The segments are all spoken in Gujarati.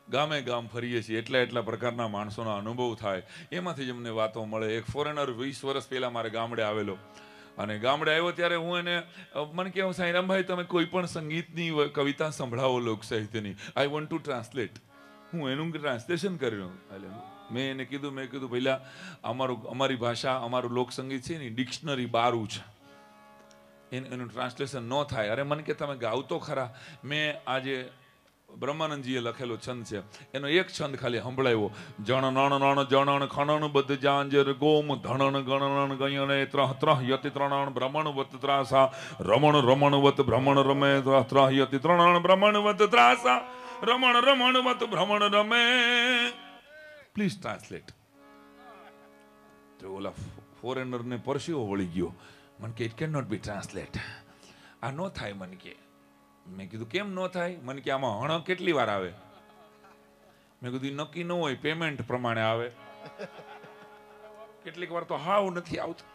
ગામે ગામ ફરીએ છીએ, એટલા પ્રકારના માણસોના અનુભવ થાય, એમાંથી જ અમને વાતો મળે. એક ફોરેનર 20 વર્ષ પહેલાં મારે ગામડે આવેલો, અને ગામડે આવ્યો ત્યારે હું એને મને કહું, સાંઈરામભાઈ તમે કોઈ પણ સંગીતની કવિતા સંભળાવો લોક સાહિત્યની, આઈ વોન્ટ ટુ ટ્રાન્સલેટ. હું એનું ટ્રાન્સલેશન કર્યું. એટલે મેં કીધું પહેલાં અમારી ભાષા, અમારું લોકસંગીત છે ને ડિક્શનરી બારું છે, એનું ટ્રાન્સલેશન ન થાય. અરે મને કે તમે ગાવ તો ખરા. મેં આજે બ્રહ્માનંદજીએ લખેલો છંદ છે, એનો એક છંદ ખાલી સંભળાવ્યો. જણનણ નણ જણણ ખણણ બધ જાંજર ગોમ ધણણ ગણણ ગયણે ત્રહ ત્રહ યતિ ત્રણણ બ્રહ્મણ વત ત્રાસા રમણ રમણ વત ભ્રમણ રમે ત્રહ યતિ ત્રણણ બ્રહ્મણ વત ત્રાસા રમણ રમણ વત ભ્રમણ રમે. Please translate. તો ઓલા ફોરેનરને પરસેવો વળી ગયો. મને કે it can not be translate, આ ન થાય. મને કે, મેં કીધું કેમ ન થાય? મને કે આમાં હણ કેટલી વાર આવે? મેં કીધું નક્કી ન હોય, પેમેન્ટ પ્રમાણે આવે. કેટલીક વાર તો હાવ નથી આવતું.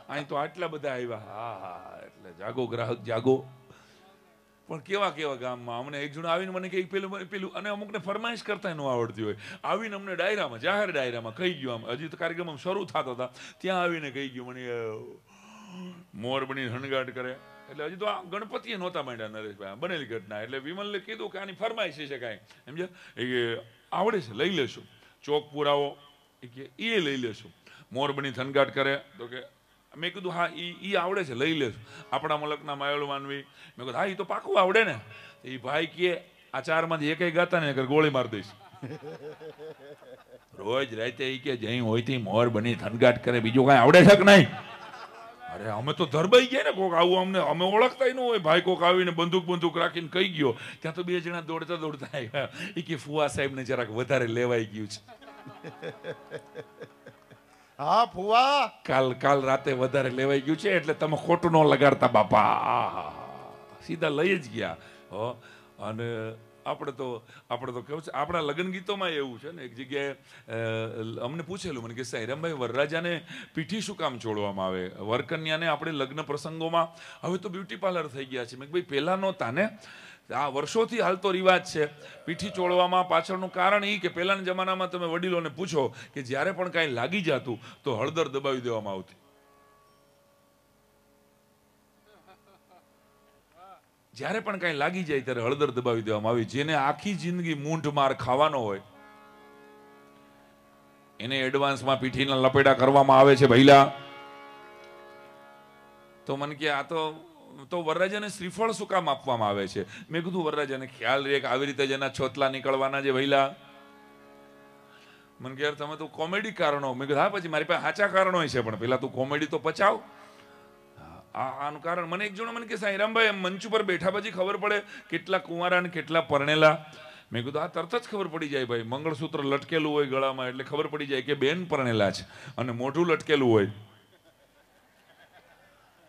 અહીં તો આટલા બધા આવ્યા. હા, એટલે જાગો ગ્રાહક જાગો. પણ કેવા ગામમાં અમને એક જણ આવીને મને કે પેલું અને અમુકને ફરમાઈશ કરતા ન આવડતી હોય, આવીને અમને ડાયરામાં, જાહેર ડાયરામાં કહી ગયું. આમ હજી તો કાર્યક્રમ શરૂ થતો હતા ત્યાં આવીને કહી ગયું મને મોર બની હણગાટ કરે. એટલે હજી તો આ ગણપતિએ નહોતા માંડ્યા નરેશભાઈ, બનેલી ઘટના. એટલે વિમલને કીધું કે આની ફરમાઈશ છે કાંઈ, સમજ્યા? એ આવડે છે, લઈ લેશું. ચોક પુરાવો એ લઈ લેશું. મોર બની થનગાટ કરે તો કે મેં કીધું હા ઈ આવડે છે, લઈ લેશું. આપણા મલકના માયળ માનવી. મેં કીધું હા એ તો પાકું આવડે ને. એ ભાઈ કે આ ચારમાંથી એક ગાતા ને ગોળી મારી દઈશ. રોજ રાતે એ કે જઈ હોય થી મોર બની થનગાટ કરે, બીજું કાંઈ આવડે છે કે નહીં? અરે અમે તો ધરબાઈ ગયા ને, કોક આવું અમે ઓળખતા ન હોય. ભાઈ કોક આવીને બંદૂક રાખીને કહી ગયો, ત્યાં તો બે જણા દોડતા આવ્યા. એ કે ફુવા સાહેબ ને જરાક વધારે લેવાઈ ગયું છે. હા ફુવા, કાલ રાતે વધારે લેવાઈ ગયું છે, એટલે તમે ખોટું ન લગાડતા બાપા. સીધા લઈ જ ગયા. અને આપણે તો કેવું છે, આપણા લગ્ન ગીતોમાં એવું છે ને, એક જગ્યાએ અમને પૂછેલું, મને કે સાંઈરામભાઈ વરરાજાને પીઠી શું કામ છોડવામાં આવે? વરકન્યાને આપણે લગ્ન પ્રસંગોમાં હવે તો બ્યુટી પાર્લર થઈ ગયા છે. મેં ભાઈ પહેલાં નહોતા ને, આ વર્ષોથી હાલતો રિવાજ છે પીઠી ચોળવામાં. પાછળનું કારણ એ કે પહેલાના જમાનામાં તમે વડીલોને પૂછો કે જ્યારે પણ કાંઈ લાગી જતું તો હળદર દબાવી દેવામાં આવતી. જ્યારે પણ કાંઈ લાગી જાય ત્યારે હળદર દબાવી દેવામાં આવી. જેને આખી જિંદગી મૂંઢ માર ખાવાનો હોય એને એડવાન્સમાં પીઠીના લપેડા કરવામાં આવે છે ભઈલા. તો મને કે આ તો વરરાજાને શ્રીફળ શું કામ આપવામાં આવે છે? મેં કીધું વરરાજાને ખ્યાલ રહે કે આવી રીતે જ એના છોતલા નીકળવાના છે ભઈલા. મને કે યાર તમે તો કોમેડી કારણો. મેં કીધું હા, પછી મારી પાસે સાચા કારણો છે, પણ પેલા તું કોમેડી તો પચાવ. આનું કારણ મને એક જણો મને કે સાંઈરામભાઈ મંચ ઉપર બેઠા પછી ખબર પડે કેટલા કુંવારા ને કેટલા પરણેલા. મેં કીધું આ તરત જ ખબર પડી જાય ભાઈ. મંગળસૂત્ર લટકેલું હોય ગળામાં એટલે ખબર પડી જાય કે બેન પરણેલા છે, અને મોઢું લટકેલું હોય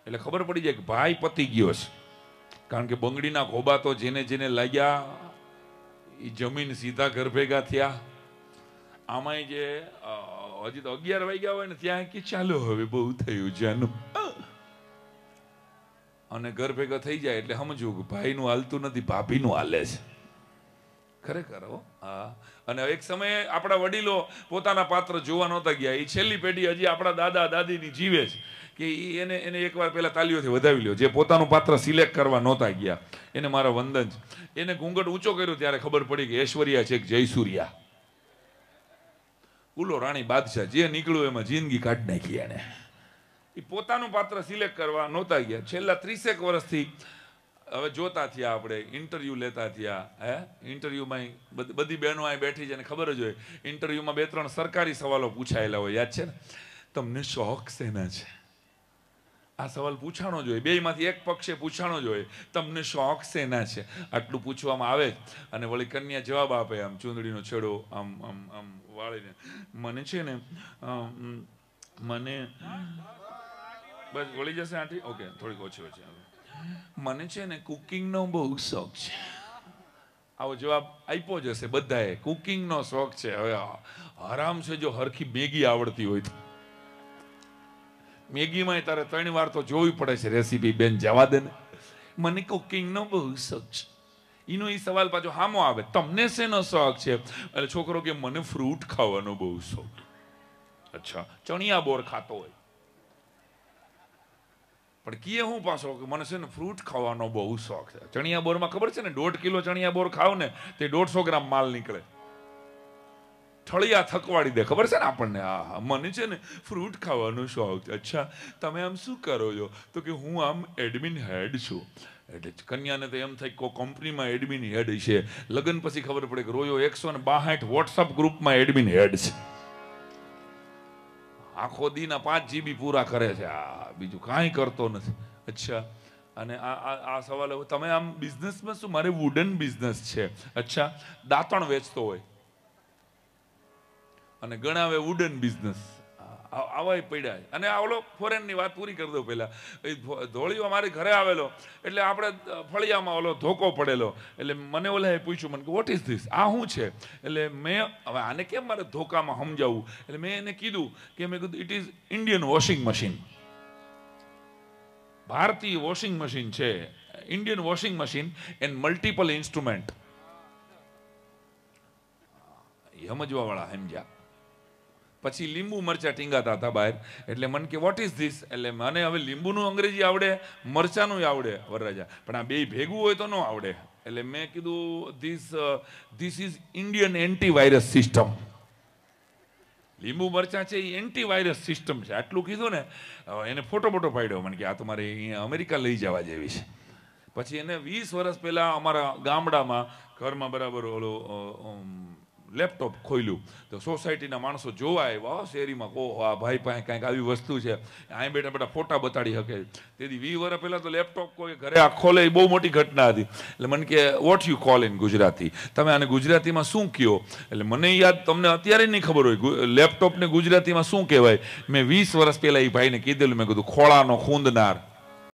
એટલે ખબર પડી જાય કે ભાઈ પતી ગયો છે. કારણ કે બંગડીના ખોબા તો જેને જેને લાગ્યા એ જમીન સીધા ઘર ભેગા થયા. આમાંય જે હજી તો 11 વાગ્યા હોય ને ત્યાં કે ચાલો હવે બહુ થયું જાનું, અને ઘર ભેગા થઈ જાય એટલે સમજવું કે ભાઈનું હાલતું નથી, ભાભીનું હાલે છે. ખરેખર હો. હા. અને એક સમયે આપણા વડીલો પોતાના પાત્ર જોવા નહોતા ગયા. એ છેલ્લી પેઢી હજી આપણા દાદા દાદીની જીવે છે કે એને એકવાર પહેલા તાલીઓથી વધાવી લ્યો. જે પોતાનું પાત્ર સિલેક્ટ કરવા નહોતા ગયા એને મારા વંદન છે. એને ઘૂંઘટ ઊંચો કર્યો ત્યારે ખબર પડી કે ઐશ્વર્યા છે કે જયસૂર્યા. ઉલો રાણી બાદશાહ જે નીકળ્યું એમાં જિંદગી કાઢી નાખી એને. એ પોતાનું પાત્ર સિલેક્ટ કરવા નહોતા ગયા. છેલ્લા 30 વર્ષથી હવે જોતા થયા, આપણે ઇન્ટરવ્યુ લેતા થયા. ઇન્ટરવ્યુમાં બધી બહેનો અહીં બેઠી છે અને ખબર જ હોય ઇન્ટરવ્યુમાં 2-3 સરકારી સવાલો પૂછાયેલા હોય. યાદ છે ને? તમને શોખ શેના છે? આ સવાલ પૂછાણો જોઈએ. બેયમાંથી એક પક્ષે પૂછાણો જોઈએ તમને શોખ શેના છે. આટલું પૂછવામાં આવે અને વળી કન્યા જવાબ આપે આમ ચૂંદડીનો છેડો આમ આમ આમ વાળીને, મને છે ને મને બસ વળી જશે આંટી. ઓકે, થોડીક ઓછી ઓછી. મને છે ને કુકિંગનો બહુ શોખ છે. આવો જવાબ આપ્યો જ હશે બધાએ. કુકિંગનો શોખ છે. હવે આરામ છે જો હરખી મેગી આવડતી હોય તો. મેગીમાં તારે 3 વાર તો જોવી પડે છે રેસીપી. બેન જવા દે ને, મને કુકિંગનો બહુ શોખ છે. એનો એ સવાલ પાછો હામો આવે, તમને શેનો શોખ છે? એટલે છોકરો કે મને ફ્રૂટ ખાવાનો બહુ શોખ. અચ્છા, ચણિયા બોર ખાતો હોય પણ કીએ હું પાછો કે મને છે ને ફ્રૂટ ખાવાનો બહુ શોખ છે. ચણિયા બોરમાં ખબર છે ને 1.5 કિલો ચણિયા બોર ખાવ ને તે 150 ગ્રામ માલ નીકળે. ઠળિયા થકવાડી દે, ખબર છે ને આપણને. હા, મને છે ને ફ્રૂટ ખાવાનો શોખ છે. અચ્છા, તમે આમ શું કરો છો? તો કે હું આમ એડમિન હેડ છું. એટલે કન્યાને તો એમ થાય કે કંપનીમાં એડમિન હેડ છે. લગ્ન પછી ખબર પડે કે રોજો 162 વોટ્સઅપ ગ્રુપમાં એડમિન હેડ છે. આખો દીના 5 GB પૂરા કરે છે. આ બીજું કાંઈ કરતો નથી. અચ્છા, અને આ સવાલ હવે તમે આમ બિઝનેસમાં શું? મારે વુડન બિઝનેસ છે. અચ્છા, દાંતણ વેચતો હોય અને ગણાવે વુડન બિઝનેસ. આવાય પડ્યા. અને આ ઓલો ફોરેનની વાત પૂરી કરી દઉં પહેલા. ધોળીઓ અમારી ઘરે આવેલો એટલે આપણે ફળિયામાં ઓલો ધોકો પડેલો એટલે મને ઓલાએ પૂછ્યું, મને કે વોટ ઇઝ ધીસ? આ શું છે? એટલે મેં હવે આને કેમ મારે ધોકામાં સમજાવવું? એટલે મેં એને કીધું કે મેં કીધું it is Indian washing machine. ભારતીય વોશિંગ મશીન છે. Indian washing machine and multiple instrument. સમજવા વાળા સમજ્યા. પછી લીંબુ મરચા ટીંગાતા હતા બહાર. એટલે મને કે વોટ ઇઝ ધીસ? એટલે મને હવે લીંબુનું અંગ્રેજી આવડે, મરચાનું આવડે વરરાજા, પણ આ બે ભેગું હોય તો ન આવડે. એટલે મેં કીધું this is Indian antivirus system. લીંબુ મરચા છે એ એન્ટીવાયરસ સિસ્ટમ છે. આટલું કીધું ને, એને ફોટો પાડ્યો. મને કે આ તમારે અહીંયા અમેરિકા લઈ જવા જેવી છે. પછી એને 20 વર્ષ પહેલા અમારા ગામડામાં ઘરમાં બરાબર ઓલો લેપટોપ ખોલ્યું તો સોસાયટીના માણસો જોવા આવ્યા શેરીમાં. ઓહો, આ ભાઈ પાસે કાંઈક આવી વસ્તુ છે, અહીં બેઠા બેઠા ફોટા બતાડી શકે. તેથી 20 વર્ષ પહેલા તો લેપટોપ કોઈ ઘરે આ ખોલે એ બહુ મોટી ઘટના હતી. એટલે મને કે what you call in Gujarati? તમે આને ગુજરાતીમાં શું કહો? એટલે મને યાદ, તમને અત્યારે નહીં ખબર હોય લેપટોપને ગુજરાતીમાં શું કહેવાય. મેં 20 વર્ષ પહેલા એ ભાઈને કીધેલું. મેં કીધું ખોળાનો ખૂંદનાર.